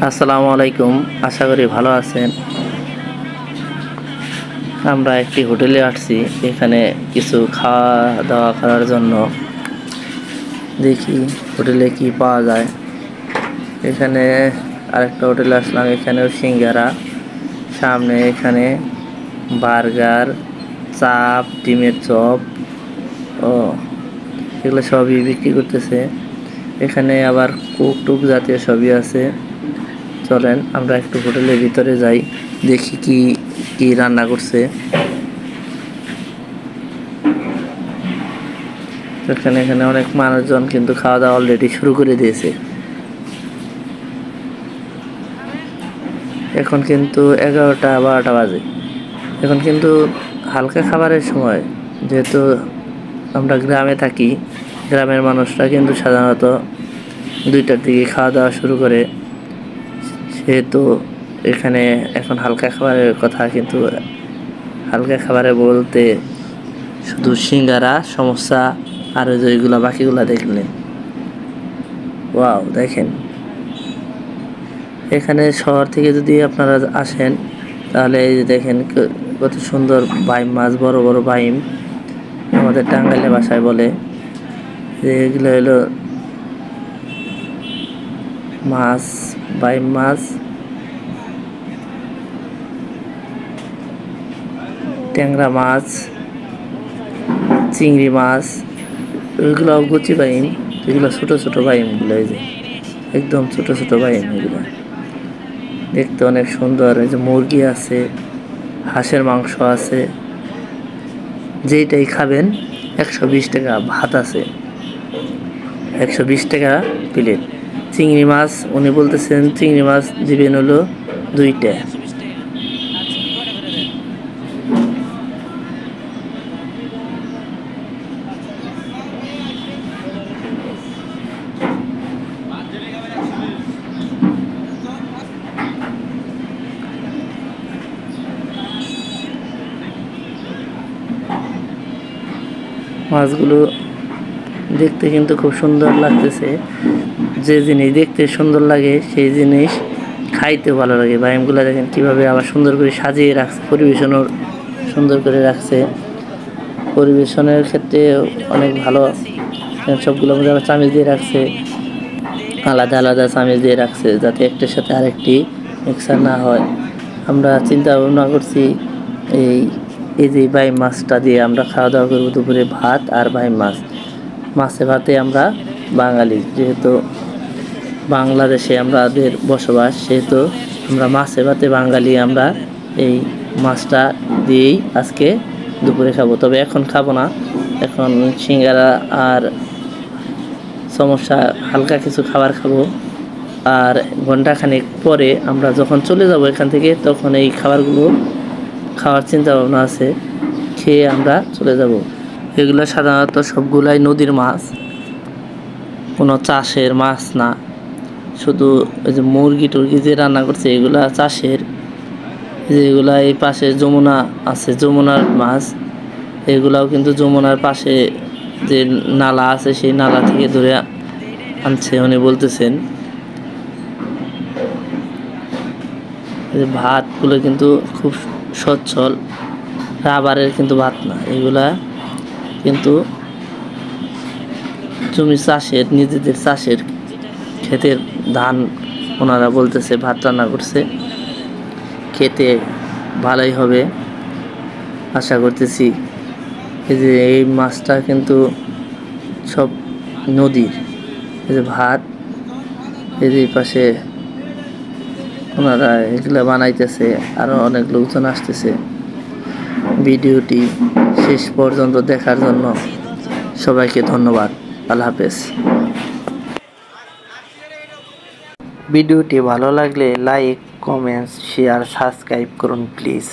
আসসালামু আলাইকুম, আশা করি ভালো আছেন। আমরা একটি হোটেলে আসছি, এখানে কিছু খাওয়া দাওয়া করার জন্য। দেখি হোটেলে কি পাওয়া যায়। এখানে আরেকটা হোটেলে আসলাম, এখানেও সিঙ্গারা, সামনে এখানে বার্গার, চাপ, ডিমের চপ ও এগুলো সবই বিক্রি করতেছে। এখানে আবার কোক টুক জাতীয় সবই আছে। চলেন আমরা একটু হোটেলের ভিতরে যাই, দেখি কি কি রান্না করছে। এখানে অনেক মানুষজন কিন্তু খাওয়া দাওয়া অলরেডি শুরু করে দিয়েছে। এখন কিন্তু 11টা 12টা বাজে। এখন কিন্তু হালকা খাবারের সময়, যেহেতু আমরা গ্রামে থাকি, গ্রামের মানুষরা কিন্তু সাধারণত 2টার দিকে খাওয়া দাওয়া শুরু করে। সেহেতু এখানে এখন হালকা খাবারের কথা, কিন্তু হালকা খাবারে বলতে শুধু সিঙ্গারা, সমোসা আর যেগুলো বাকিগুলো দেখলেন। ওয়াও, দেখেন এখানে শহর থেকে যদি আপনারা আসেন তাহলে এই যে দেখেন কত সুন্দর বাইম মাছ, বড় বড় বাইম, আমাদের টাঙ্গাইলের ভাষায় বলে যে এগুলো হলো মাছ, বাইম মাছ, ট্যাংরা মাছ, চিংড়ি মাছ, ওইগুলো গুচি বাইম। এগুলো ছোটো ছোটো বাইমগুলো, এই যে একদম ছোটো ছোটো বাইম, এগুলো দেখতে অনেক সুন্দর। এই যে মুরগি আছে, হাঁসের মাংস আছে, যেইটাই খাবেন 120 টাকা। ভাত আছে 120 টাকা প্লেট। চিংড়ি মাছ উনি বলতেছেন চিংড়ি মাছ দিবেন হলো 2টা। মাছগুলো দেখতে কিন্তু খুব সুন্দর লাগতেছে। যে জিনিস দেখতে সুন্দর লাগে সেই জিনিস খাইতে ভালো লাগে। বাইমগুলো দেখেন কীভাবে আবার সুন্দর করে সাজিয়ে রাখছে, পরিবেশনও সুন্দর করে রাখছে। পরিবেশনের ক্ষেত্রে অনেক ভালো। সবগুলো মধ্যে আবার চামিচ দিয়ে রাখছে, আলাদা আলাদা চামিচ দিয়ে রাখছে, যাতে একটার সাথে আরেকটি মিক্সার না হয়। আমরা চিন্তা ভাবনা করছি এই এই যে বাইম মাছটা দিয়ে আমরা খাওয়া দাওয়া করবো দুপুরে, ভাত আর বাইম মাছ। মাছে ভাতে আমরা বাঙালি, যেহেতু বাংলাদেশে আমাদের বসবাস, সেহেতু আমরা মাছে ভাতে বাঙালি। আমরা এই মাছটা দিয়েই আজকে দুপুরে খাবো, তবে এখন খাবো না। এখন সিঙ্গারা আর সমস্যা হালকা কিছু খাবার খাবো। আর ঘন্টাখানেক পরে আমরা যখন চলে যাব এখান থেকে, তখন এই খাবারগুলো খাওয়ার চিন্তা ভাবনা আছে, খেয়ে আমরা চলে যাব। এগুলো সাধারণত সবগুলাই নদীর মাছ, কোনো চাষের মাছ না। শুধু ওই যে মুরগি টুরগি যে রান্না করছে এগুলা চাষের। যেগুলা এই পাশে যমুনা আছে, যমুনার মাছ। এগুলাও কিন্তু যমুনার পাশে যে নালা আছে সেই নালা থেকে ধরে আনছে উনি বলতেছেন। ভাতগুলো কিন্তু খুব সচ্ছল, রাবারের কিন্তু ভাত না, এগুলা কিন্তু জমি চাষের, নিজেদের চাষের ক্ষেতের ধান ওনারা বলতেছে ভাত রান্না করছে। খেতে ভালোই হবে আশা করতেছি। এই যে এই মাছটা কিন্তু সব নদীর। এই যে ভাত, এই যে পাশে ওনারা এগুলো বানাইতেছে, আরও অনেক লোকজন আসতেছে। ভিডিওটি শেষ পর্যন্ত দেখার জন্য সবাইকে ধন্যবাদ। আল্লাহ হাফেজ। ভিডিওটি ভালো লাগলে লাইক, কমেন্টস, শেয়ার, সাবস্ক্রাইব করুন প্লিজ।